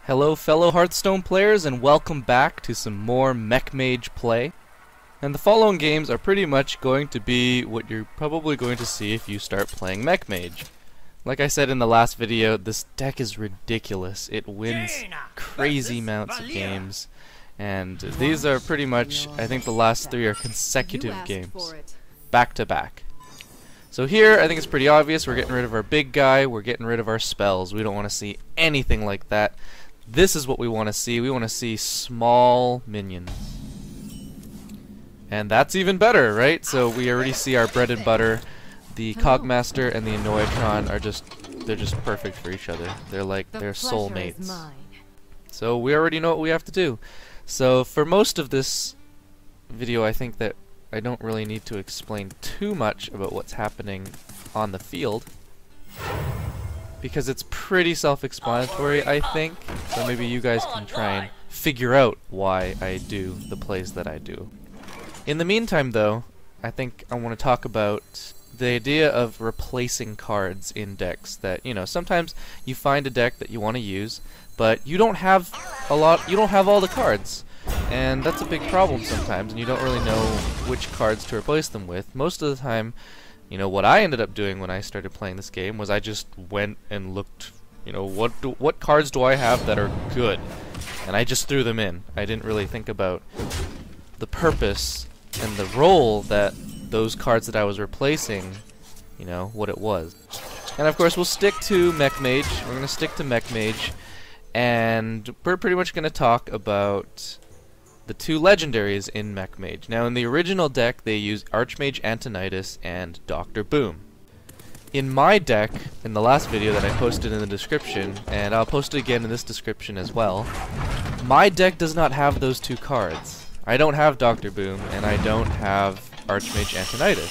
Hello fellow Hearthstone players, and welcome back to some more Mage play. And the following games are pretty much going to be what you're probably going to see if you start playing Mage. Like I said in the last video, this deck is ridiculous. It wins crazy amounts of games. And these are pretty much, I think the last three are consecutive games. Back to back. So here, I think it's pretty obvious, we're getting rid of our big guy, we're getting rid of our spells. We don't want to see anything like that. This is what we want to see. We want to see small minions. And that's even better, right? So we already see our bread and butter. The Cogmaster and the Annoyatron are they're just perfect for each other. They're soulmates. So we already know what we have to do. So for most of this video, I think that I don't really need to explain too much about what's happening on the field, because it's pretty self-explanatory, I think. So maybe you guys can try and figure out why I do the plays that I do. In the meantime, though, I think I want to talk about the idea of replacing cards in decks. That, you know, sometimes you find a deck that you want to use, but you don't have all the cards. And that's a big problem sometimes, and you don't really know which cards to replace them with. Most of the time, you know, what I ended up doing when I started playing this game was I just went and looked, you know, what cards do I have that are good? And I just threw them in. I didn't really think about the purpose and the role that those cards that I was replacing, you know, what it was. And of course, we'll stick to Mech Mage. We're going to stick to Mech Mage, and we're pretty much going to talk about the two legendaries in Mech Mage. Now, in the original deck, they use Archmage Antonidas and Dr. Boom. In my deck, in the last video that I posted in the description, and I'll post it again in this description as well, my deck does not have those two cards. I don't have Dr. Boom, and I don't have Archmage Antonidas.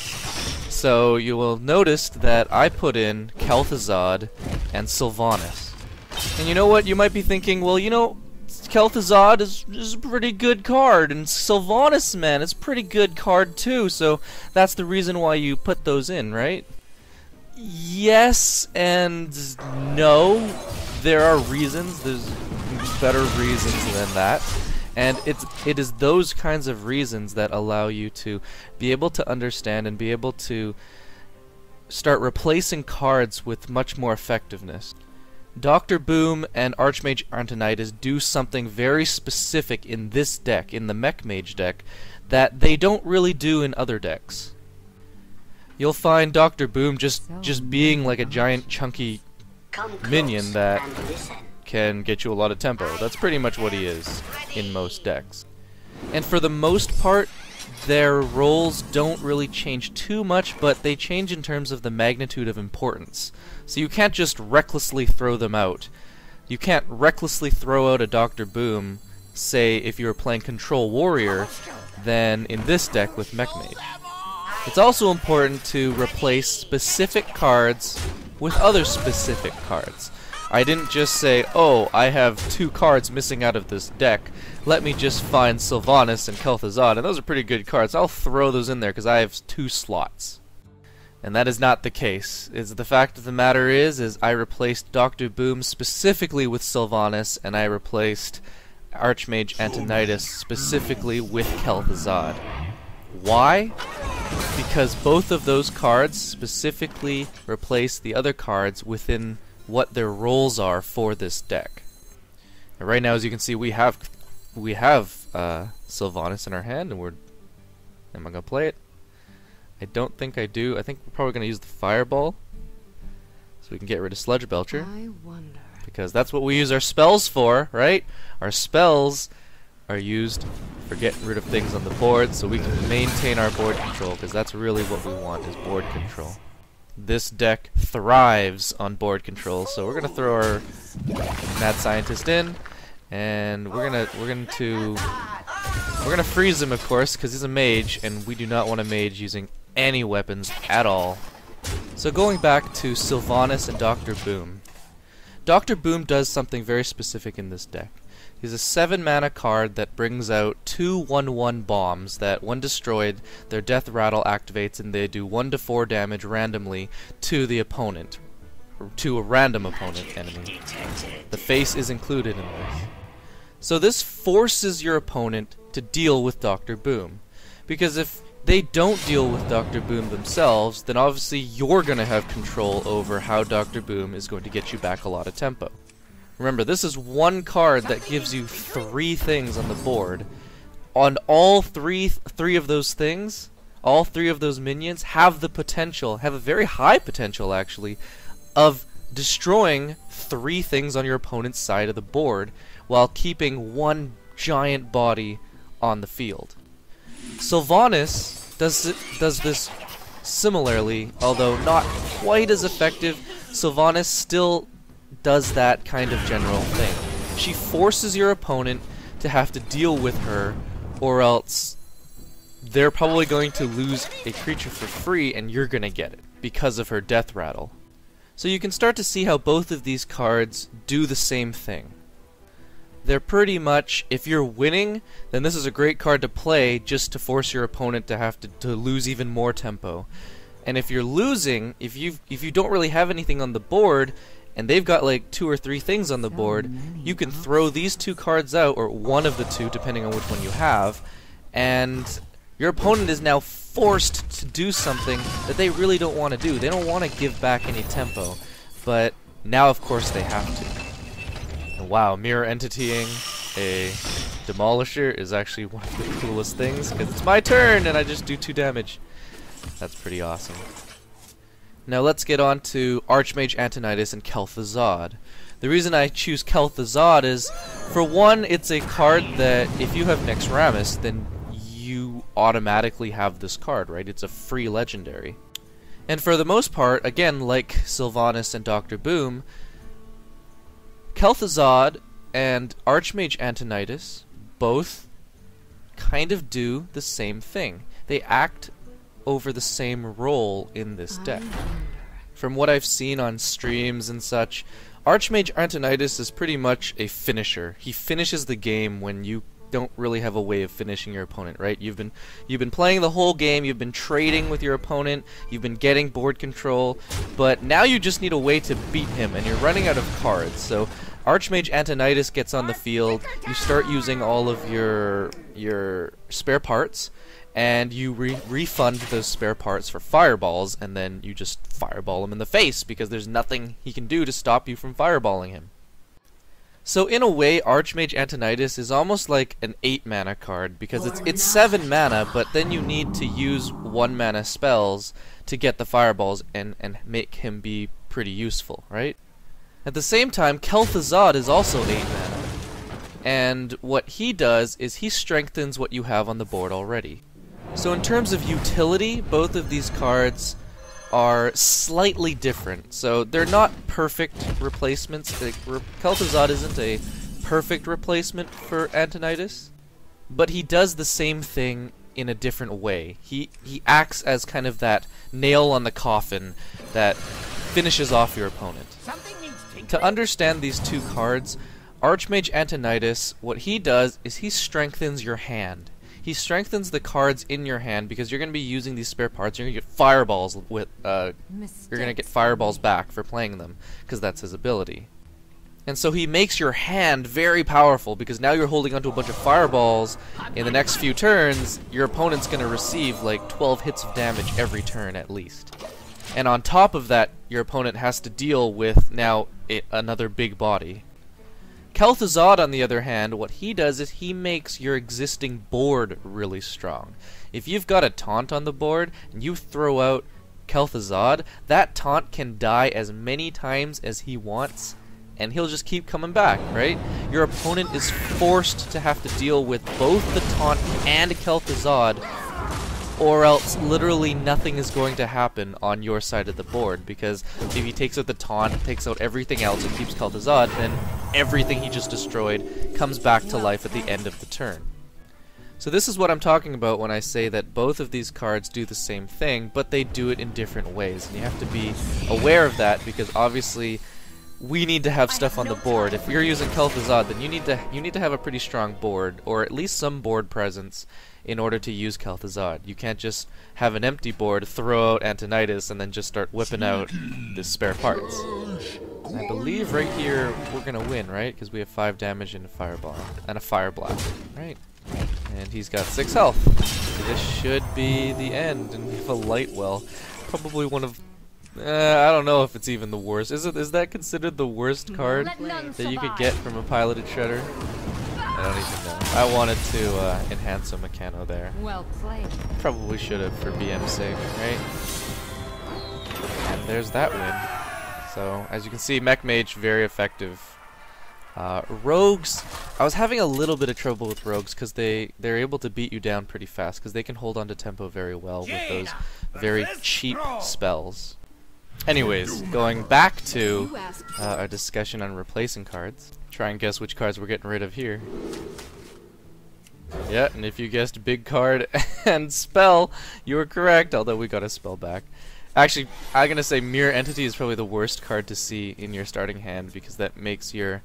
So you will notice that I put in Kel'Thuzad and Sylvanas. And you know what? You might be thinking, well, you know, Kel'Thuzad is a pretty good card, and Sylvanas, man, is a pretty good card too, so that's the reason why you put those in, right? Yes and no. There are reasons. There's better reasons than that. And it is those kinds of reasons that allow you to be able to understand and be able to start replacing cards with much more effectiveness. Dr. Boom and Archmage Antonidas do something very specific in this deck, in the Mech Mage deck, that they don't really do in other decks. You'll find Dr. Boom just being like a giant chunky minion that can get you a lot of tempo. That's pretty much what he is in most decks. And for the most part, their roles don't really change too much, but they change in terms of the magnitude of importance. So you can't just recklessly throw them out. You can't recklessly throw out a Dr. Boom, say if you were playing Control Warrior, than in this deck with Mech Mage. It's also important to replace specific cards with other specific cards. I didn't just say, oh, I have two cards missing out of this deck, let me just find Sylvanas and Kel'Thuzad, and those are pretty good cards. I'll throw those in there because I have two slots. And that is not the case. The fact of the matter is I replaced Dr. Boom specifically with Sylvanas, and I replaced Archmage Antonidas specifically with Kel'Thuzad. Why? Because both of those cards specifically replace the other cards within what their roles are for this deck. And right now, as you can see, we have Sylvanas in our hand, and am I gonna play it? I don't think I do. I think we're probably gonna use the Fireball, so we can get rid of Sludge Belcher. I wonder. Because that's what we use our spells for, right? Our spells are used for getting rid of things on the board, so we can maintain our board control. Because that's really what we want, is board control. This deck thrives on board control, so we're gonna throw our Mad Scientist in, and we're gonna freeze him, of course, because he's a mage, and we do not want a mage using any weapons at all. So going back to Sylvanas and Dr. Boom. Dr. Boom does something very specific in this deck. He's a 7-mana card that brings out two 1/1 bombs that, when destroyed, their death rattle activates and they do 1 to 4 damage randomly to the opponent. to a random opponent enemy. The face is included in this. So this forces your opponent to deal with Dr. Boom. Because if they don't deal with Dr. Boom themselves, then obviously you're going to have control over how Dr. Boom is going to get you back a lot of tempo. Remember, this is one card that gives you 3 things on the board. On all three of those things, all 3 of those minions have the potential, have a very high potential actually, of destroying 3 things on your opponent's side of the board while keeping one giant body on the field. Sylvanas does this similarly, although not quite as effective. Sylvanas still does that kind of general thing. She forces your opponent to have to deal with her, or else they're probably going to lose a creature for free and you're gonna get it because of her death rattle. So you can start to see how both of these cards do the same thing. They're pretty much, if you're winning, then this is a great card to play just to force your opponent to have to lose even more tempo. And if you're losing, if you don't really have anything on the board, and they've got like 2 or 3 things on the board, you can throw these 2 cards out, or one of the 2, depending on which one you have, and your opponent is now forced to do something that they really don't want to do. They don't want to give back any tempo, but now of course they have to. And wow, mirror entitying a Demolisher is actually one of the coolest things, because it's my turn and I just do 2 damage. That's pretty awesome. Now let's get on to Archmage Antonidas and Kel'Thuzad. The reason I choose Kel'Thuzad is, for one, it's a card that if you have Nexramas, then you automatically have this card, right? It's a free legendary. And for the most part, again, like Sylvanas and Dr. Boom, Kel'Thuzad and Archmage Antonidas both kind of do the same thing. They act over the same role in this deck. From what I've seen on streams and such, Archmage Antonidas is pretty much a finisher. He finishes the game when you don't really have a way of finishing your opponent, right? You've been playing the whole game, you've been trading with your opponent, you've been getting board control, but now you just need a way to beat him, and you're running out of cards. So Archmage Antonidas gets on the field, you start using all of your spare parts, and you refund those spare parts for fireballs, and then you just fireball him in the face, because there's nothing he can do to stop you from fireballing him. So in a way, Archmage Antonidas is almost like an 8 mana card, because it's 7 mana, but then you need to use 1 mana spells to get the fireballs and make him be pretty useful, right? At the same time, Kel'Thuzad is also 8 mana, and what he does is he strengthens what you have on the board already. So in terms of utility, both of these cards are slightly different. So they're not perfect replacements. Kel'Thuzad isn't a perfect replacement for Antonidas, but he does the same thing in a different way. He acts as kind of that nail on the coffin that finishes off your opponent. To understand these 2 cards, Archmage Antonidas, what he does is he strengthens your hand. He strengthens the cards in your hand because you're going to be using these spare parts. You're going to get fireballs with you're going to get fireballs back for playing them, because that's his ability. And so he makes your hand very powerful, because now you're holding onto a bunch of fireballs. In the next few turns, your opponent's going to receive like 12 hits of damage every turn at least. And on top of that, your opponent has to deal with now another big body. Kel'Thuzad, on the other hand, what he does is he makes your existing board really strong. If you've got a taunt on the board and you throw out Kel'Thuzad, that taunt can die as many times as he wants, and he'll just keep coming back, right? Your opponent is forced to have to deal with both the taunt and Kel'Thuzad, or else literally nothing is going to happen on your side of the board, because if he takes out the taunt, takes out everything else, and keeps Kel'Thuzad, then everything he just destroyed comes back to life at the end of the turn. So this is what I'm talking about when I say that both of these cards do the same thing, but they do it in different ways, and you have to be aware of that, because obviously we need to have stuff on the board. If you're using Kel'Thuzad, then you need to have a pretty strong board, or at least some board presence, in order to use Kel'Thuzad. You can't just have an empty board, throw out Antonidas, and then just start whipping out the spare parts. I believe right here we're gonna win, right? Because we have 5 damage and a fireball and a fire blast, right? And he's got 6 health. So this should be the end. And we have a light well, probably one of I don't know if it's even the worst. Is that considered the worst card that you could get from a piloted shredder? I don't even know. I wanted to enhance a Mechano there. Well played. Probably should have for BM's sake, right? And there's that win. So as you can see, Mech Mage very effective. Rogues, I was having a little bit of trouble with rogues because they're able to beat you down pretty fast because they can hold on to tempo very well with those very cheap spells. Anyways, going back to our discussion on replacing cards. Try and guess which cards we're getting rid of here. Yeah, and if you guessed big card and spell, you were correct, although we got a spell back. Actually, I'm gonna say Mirror Entity is probably the worst card to see in your starting hand because that makes your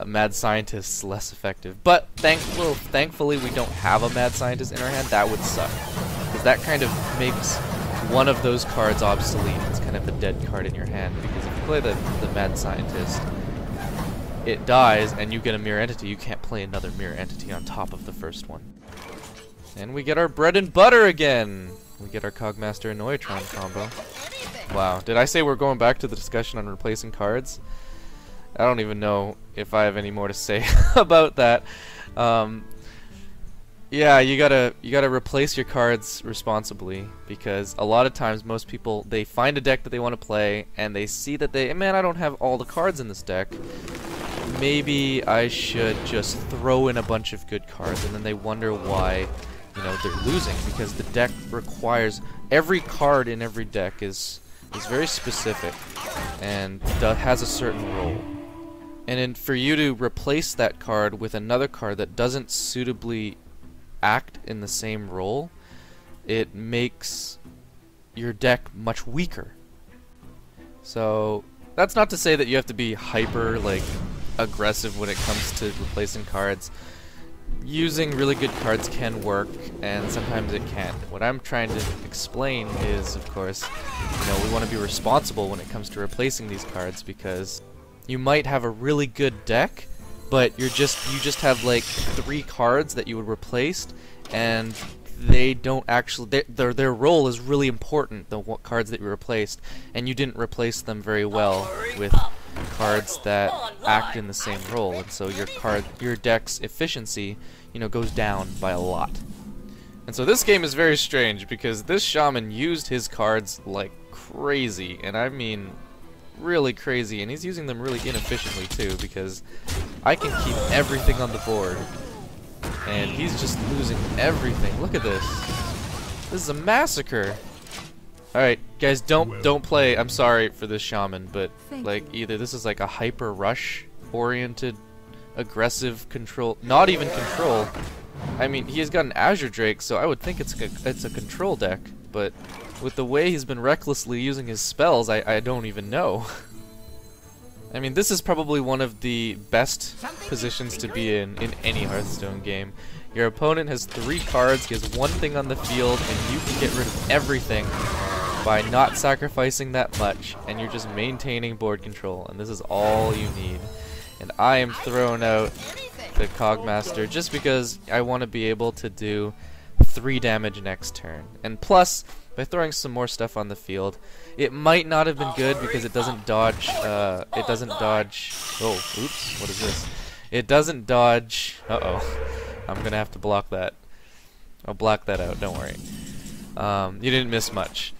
Mad Scientists less effective. But thankfully we don't have a Mad Scientist in our hand. That would suck, because that kind of makes one of those cards obsolete. It's kind of a dead card in your hand, because if you play the Mad Scientist, it dies and you get a Mirror Entity. You can't play another Mirror Entity on top of the first one. And we get our bread and butter again. We get our Cogmaster and Noitron combo. Wow, did I say we're going back to the discussion on replacing cards? I don't even know if I have any more to say about that. Yeah, you gotta replace your cards responsibly, because a lot of times most people, they find a deck that they want to play and they see that man, I don't have all the cards in this deck. Maybe I should just throw in a bunch of good cards, and then they wonder why, you know, they're losing, because the deck requires, every card in every deck is very specific and has a certain role. And for you to replace that card with another card that doesn't suitably act in the same role, it makes your deck much weaker. So that's not to say that you have to be hyper aggressive when it comes to replacing cards. Using really good cards can work, and sometimes it can't. What I'm trying to explain is, of course, you know, we want to be responsible when it comes to replacing these cards, because you might have a really good deck, but you just have like 3 cards that you would replace, and they don't actually, their role is really important, the cards that you replaced, and you didn't replace them very well with cards that act in the same role, and so your deck's efficiency, you know, goes down by a lot. And so this game is very strange, because this shaman used his cards like crazy, and I mean really crazy, and he's using them really inefficiently too, because I can keep everything on the board and he's just losing everything. Look at this. This is a massacre. Alright, guys, don't play. I'm sorry for this shaman, but like either this is like a hyper rush oriented aggressive control, not even control. I mean, he has got an Azure Drake, so I would think it's a control deck, but with the way he's been recklessly using his spells, I don't even know. I mean, this is probably one of the best positions to be in any Hearthstone game. Your opponent has 3 cards, he has 1 thing on the field, and you can get rid of everything by not sacrificing that much, and you're just maintaining board control, and this is all you need. And I am throwing out the Cogmaster just because I want to be able to do 3 damage next turn. And plus, by throwing some more stuff on the field, it might not have been good because it doesn't dodge, oh, oops, what is this? It doesn't dodge, I'm gonna have to block that. I'll block that out, don't worry. You didn't miss much.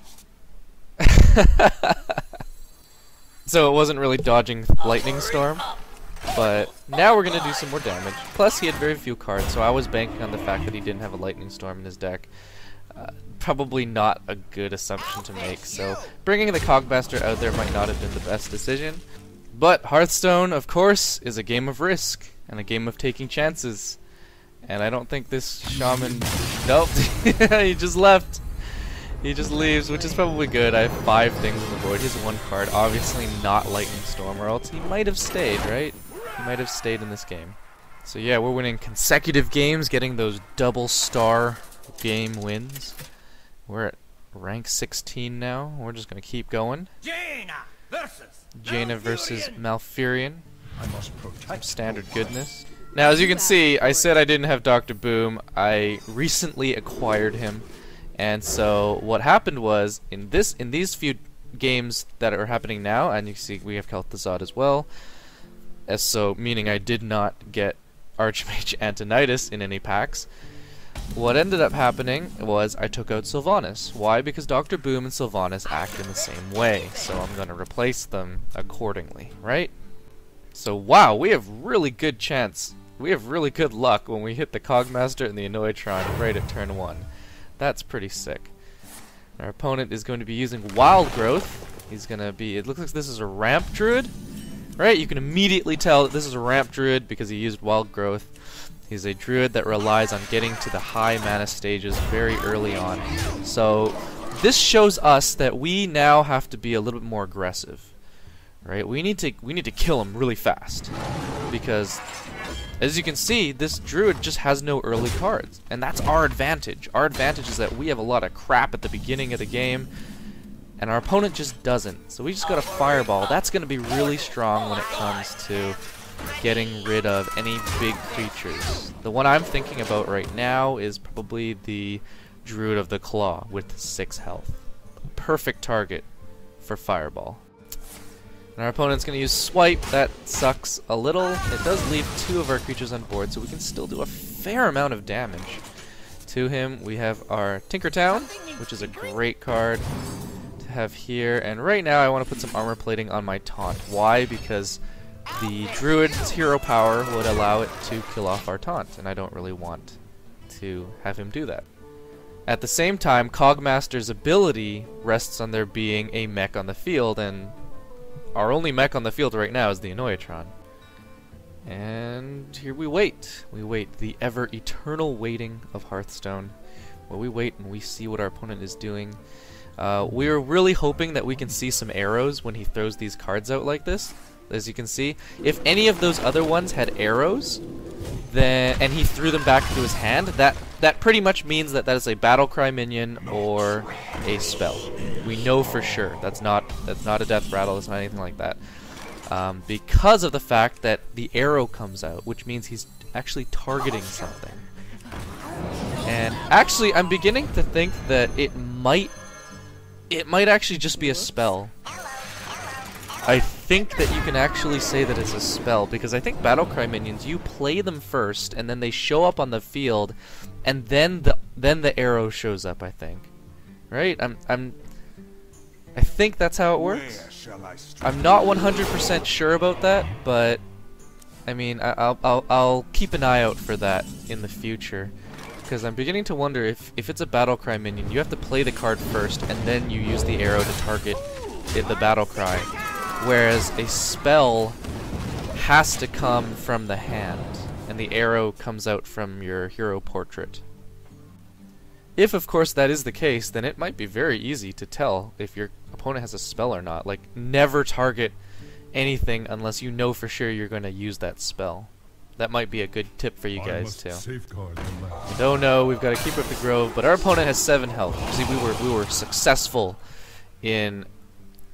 So it wasn't really dodging Lightning Storm, but now we're gonna do some more damage. Plus he had very few cards, so I was banking on the fact that he didn't have a Lightning Storm in his deck. Probably not a good assumption to make, so bringing the Cogmaster out there might not have been the best decision. But Hearthstone, of course, is a game of risk, and a game of taking chances. And I don't think this shaman... Nope, he just left. He just leaves, which is probably good. I have 5 things on the board. He has 1 card, obviously not Lightning Storm, or else he might have stayed, right? He might have stayed in this game. So yeah, we're winning consecutive games, getting those double star game wins. We're at rank 16 now. We're just gonna keep going. Jaina versus Malfurion. Some standard goodness. Now, as you can see, I said I didn't have Dr. Boom. I recently acquired him, and so what happened was in these few games that are happening now, and you can see we have Kel'Thuzad as well. So meaning I did not get Archmage Antonidas in any packs. What ended up happening was I took out Sylvanas. Why? Because Dr. Boom and Sylvanas act in the same way, so I'm going to replace them accordingly, right? So wow, we have really good chance. We have really good luck when we hit the Cogmaster and the Inoitron right at turn 1. That's pretty sick. Our opponent is going to be using Wild Growth. He's going to be, it looks like this is a Ramp Druid. Right, you can immediately tell that this is a Ramp Druid because he used Wild Growth. He's a Druid that relies on getting to the high mana stages very early on. So this shows us that we now have to be a little bit more aggressive. Right, we need to kill him really fast because, as you can see, this Druid just has no early cards, and that's our advantage. Our advantage is that we have a lot of crap at the beginning of the game, and our opponent just doesn't. So we just got a Fireball. That's going to be really strong when it comes to getting rid of any big creatures. The one I'm thinking about right now is probably the Druid of the Claw with 6 health. Perfect target for Fireball. And our opponent's going to use Swipe. That sucks a little. It does leave 2 of our creatures on board, so we can still do a fair amount of damage to him. We have our Tinkertown, which is a great card have here, and right now I want to put some armor plating on my taunt. Why? Because the Druid's hero power would allow it to kill off our taunt, and I don't really want to have him do that. At the same time, Cogmaster's ability rests on there being a mech on the field, and our only mech on the field right now is the Inoitron. And here we wait. We wait the ever eternal waiting of Hearthstone, where we wait and we see what our opponent is doing. We're really hoping that we can see some arrows when he throws these cards out like this. As you can see, if any of those other ones had arrows, then and he threw them back into his hand, that pretty much means that that is a Battlecry minion or a spell. We know for sure. That's not a death rattle. That's not anything like that. Because of the fact that the arrow comes out, which means he's actually targeting something. And actually, I'm beginning to think that it might actually just be a spell. I think that you can actually say that it's a spell, because I think Battlecry minions, you play them first, and then they show up on the field, and then the arrow shows up, I think. Right? I think that's how it works. I'm not 100% sure about that, but I mean, I'll keep an eye out for that in the future. Because I'm beginning to wonder if it's a Battlecry minion, you have to play the card first, and then you use the arrow to target the Battlecry. Whereas a spell has to come from the hand, and the arrow comes out from your hero portrait. If, of course, that is the case, then it might be very easy to tell if your opponent has a spell or not. Like, never target anything unless you know for sure you're going to use that spell. That might be a good tip for you guys too. I don't know. We've got to keep up the grove, but our opponent has 7 health. See, we were successful in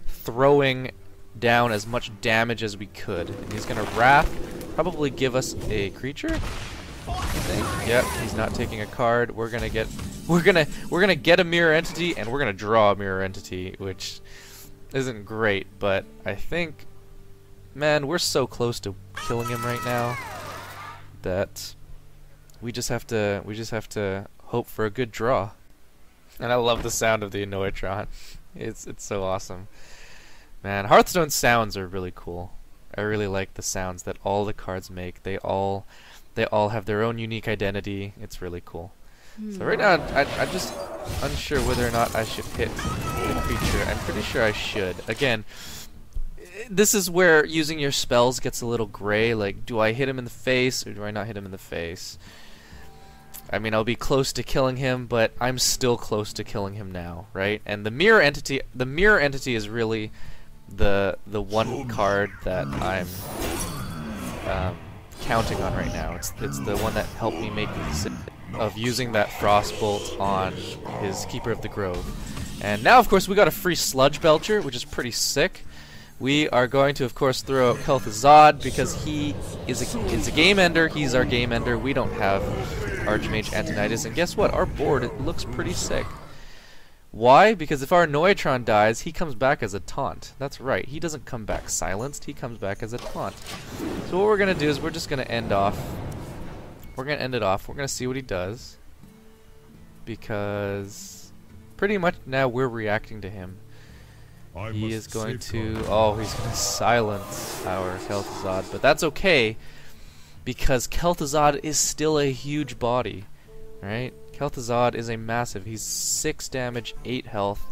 throwing down as much damage as we could. And he's gonna Wrath, probably give us a creature. I think. Yep, he's not taking a card. We're gonna get a mirror entity, and we're gonna draw a mirror entity, which isn't great, but I think, man, we're so close to killing him right now that we just have to hope for a good draw. And I love the sound of the Inoitron. It's so awesome. Man, Hearthstone sounds are really cool. I really like the sounds that all the cards make. They all have their own unique identity. It's really cool. So right now, I'm just unsure whether or not I should hit the creature. I'm pretty sure I should. Again, this is where using your spells gets a little gray. Like, do I hit him in the face or do I not hit him in the face? I mean, I'll be close to killing him, but I'm still close to killing him now, right? And the mirror entity is really the one card that I'm counting on right now. It's the one that helped me make the decision of using that Frostbolt on his Keeper of the Grove. And now, of course, we got a free Sludge Belcher, which is pretty sick. We are going to, of course, throw out Kel'Thuzad because he is a game ender. He's our game ender. We don't have Archmage Antonidas, and guess what? Our board, it looks pretty sick. Why? Because if our Noitron dies, he comes back as a taunt. That's right. He doesn't come back silenced. He comes back as a taunt. So what we're gonna do is we're just gonna end off. We're gonna end it off. We're gonna see what he does, because pretty much now we're reacting to him. He is going to... Oh, he's going to silence our Kel'Thuzad, but that's okay, because Kel'Thuzad is still a huge body, right? Kel'Thuzad is a massive. He's 6 damage, 8 health.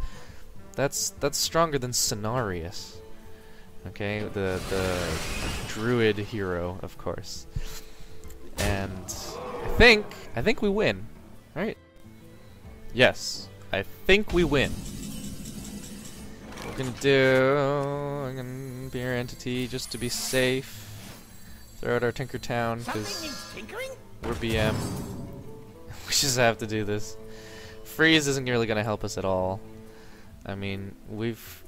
That's stronger than Cenarius. Okay, the druid hero, of course. And I think we win, right? Yes, I think we win. I'm gonna be our entity just to be safe. Throw out our Tinkertown because we're BM. We just have to do this. Freeze isn't really gonna help us at all. I mean,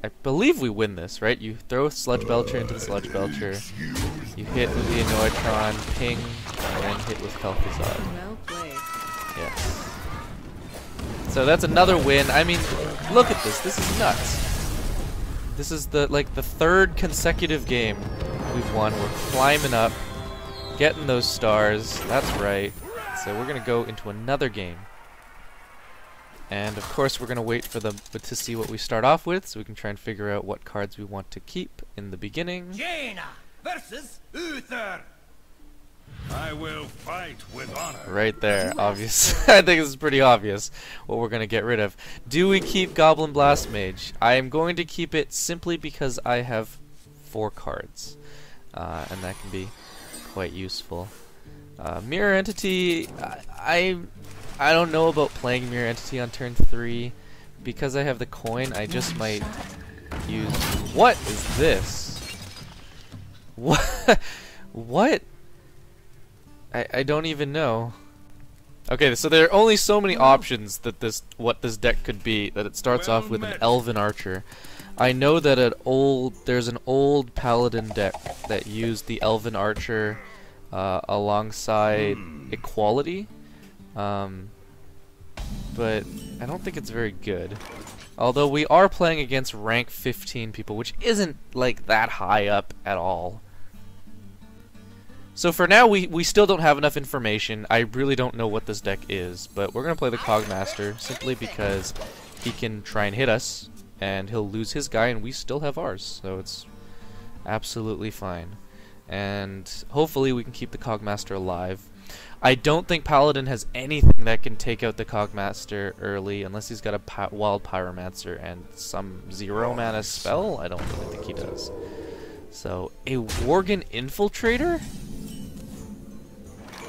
I believe we win this, right? You throw Sludge Belcher into the Sludge Belcher. You hit with the Noitron, ping, and then hit with Kel'Thuzad. Well played. Yes. So that's another win. I mean, look at this. This is nuts. This is the 3rd consecutive game we've won. We're climbing up, getting those stars. That's right. So we're gonna go into another game, and of course we're gonna wait for to see what we start off with, so we can try and figure out what cards we want to keep in the beginning. Jaina versus Uther. I will fight with honor. Right there, obvious. I think this is pretty obvious what we're gonna get rid of. Do we keep Goblin Blast Mage? I am going to keep it simply because I have 4 cards, and that can be quite useful. Mirror Entity, I don't know about playing Mirror Entity on turn 3. Because I have the coin, I just might use... What is this? What? What? I don't even know. Okay, so there are only so many options that what this deck could be, that it starts off with an Elven Archer. I know that there's an old Paladin deck that used the Elven Archer alongside Equality, but I don't think it's very good. Although we are playing against rank 15 people, which isn't like that high up at all. So for now, we still don't have enough information. I really don't know what this deck is, but we're going to play the Cogmaster simply because he can try and hit us, and he'll lose his guy, and we still have ours, so it's absolutely fine. And hopefully we can keep the Cogmaster alive. I don't think Paladin has anything that can take out the Cogmaster early, unless he's got a Wild Pyromancer and some 0-mana spell. I don't really think he does. So, a Worgen Infiltrator?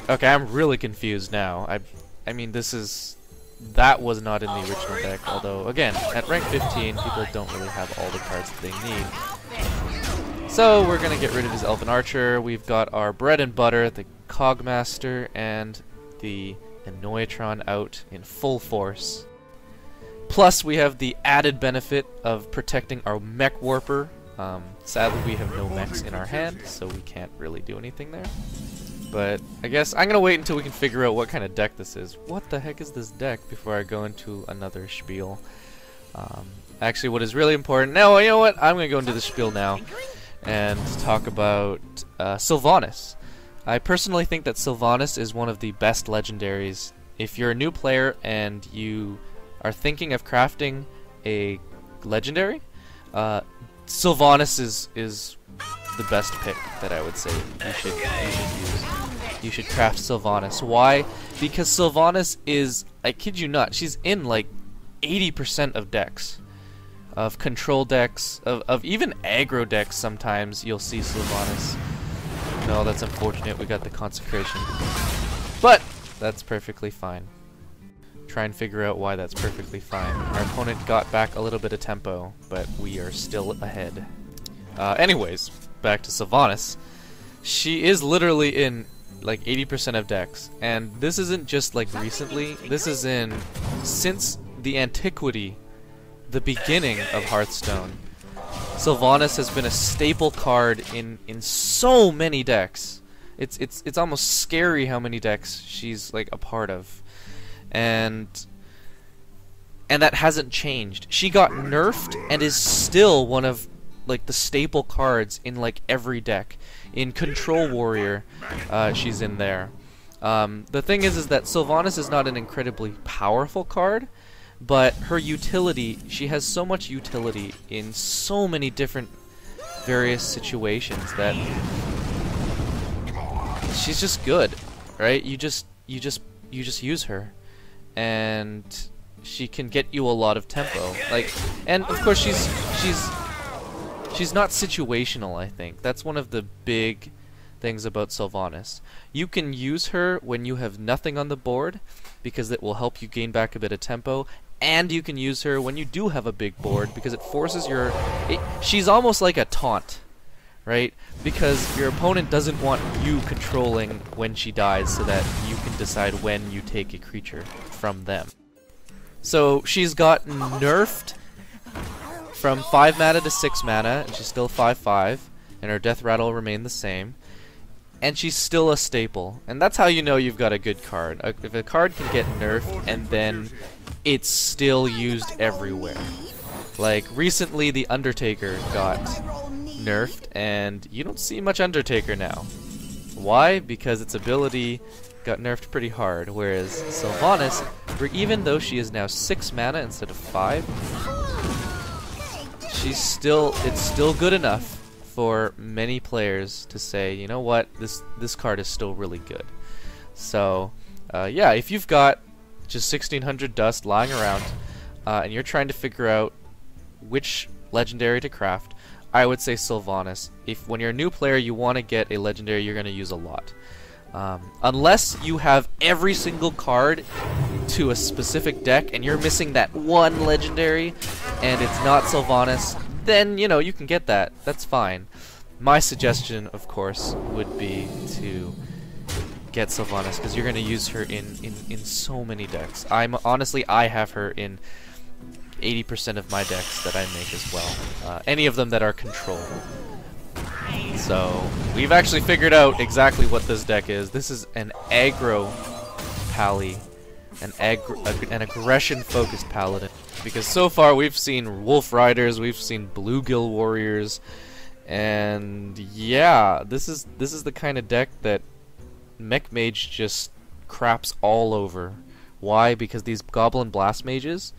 Okay, I'm really confused now. I mean, that was not in the original deck, although, again, at rank 15, people don't really have all the cards that they need. So, we're gonna get rid of his Elven Archer. We've got our bread and butter, the Cogmaster, and the Noitron out in full force. Plus, we have the added benefit of protecting our Mech Warper. Sadly, we have no mechs in our hand, so we can't really do anything there. But I guess I'm gonna wait until we can figure out what kind of deck this is. What the heck is this deck before I go into another spiel? Actually, what is really important... No, you know what? I'm gonna go into the spiel now and talk about Sylvanas. I personally think that Sylvanas is one of the best legendaries. If you're a new player and you are thinking of crafting a legendary, Sylvanas is the best pick that I would say you should use. You should craft Sylvanas. Why? Because Sylvanas is, I kid you not, she's in like 80% of decks. Of control decks, of even aggro decks sometimes you'll see Sylvanas. No, that's unfortunate, we got the Consecration. But, that's perfectly fine. Try and figure out why that's perfectly fine. Our opponent got back a little bit of tempo, but we are still ahead. Anyways, back to Sylvanas. She is literally in like 80% of decks, and this isn't just like recently. This is in since the antiquity, the beginning of Hearthstone. Sylvanas has been a staple card in so many decks. It's almost scary how many decks she's like a part of, and that hasn't changed. She got nerfed and is still one of like the staple cards in like every deck. In Control Warrior, she's in there. The thing is that Sylvanas is not an incredibly powerful card, but her utility, she has so much utility in so many different various situations that she's just good, right? You just use her, and she can get you a lot of tempo. Like, and of course she's not situational. I think that's one of the big things about Sylvanas. You can use her when you have nothing on the board, because it will help you gain back a bit of tempo, and you can use her when you do have a big board, because it forces your... she's almost like a taunt, right? Because your opponent doesn't want you controlling when she dies, so that you can decide when you take a creature from them. So she's got nerfed from 5 mana to 6 mana, and she's still 5/5, and her death rattle remained the same, and she's still a staple. And that's how you know you've got a good card. If a card can get nerfed and then it's still used everywhere. Like recently the Undertaker got nerfed, and you don't see much Undertaker now. Why? Because its ability got nerfed pretty hard, whereas Sylvanas, even though she is now 6 mana instead of 5, it's still good enough for many players to say, you know what, this card is still really good. So yeah, if you've got just 1600 dust lying around, and you're trying to figure out which legendary to craft, I would say Sylvanas. When you're a new player, you want to get a legendary you're going to use a lot. Unless you have every single card to a specific deck and you're missing that one legendary and it's not Sylvanas, then you know you can get that. That's fine. My suggestion, of course, would be to get Sylvanas, because you're going to use her in so many decks. Honestly, I have her in 80% of my decks that I make as well. Any of them that are control. So we've actually figured out exactly what this deck is. This is an aggro pally, an aggression-focused paladin. Because so far we've seen Wolf Riders, we've seen Bluegill Warriors, and yeah, this is the kind of deck that Mech just craps all over. Why? Because these Goblin Blast Mages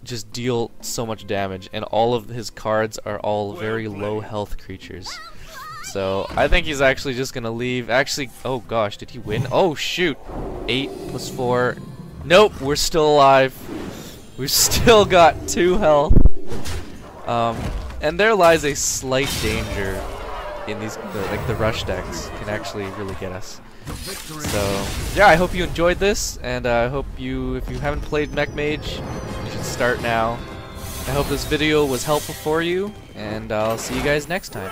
just deal so much damage, and all of his cards are all very low health creatures. So I think he's actually just gonna leave. Actually, oh gosh, did he win? Oh shoot! 8 + 4. Nope, we're still alive. We've still got 2 health. And there lies a slight danger in these, like the rush decks can actually really get us. So yeah, I hope you enjoyed this, and I hope if you haven't played Mech Mage, you should start now. I hope this video was helpful for you, and I'll see you guys next time.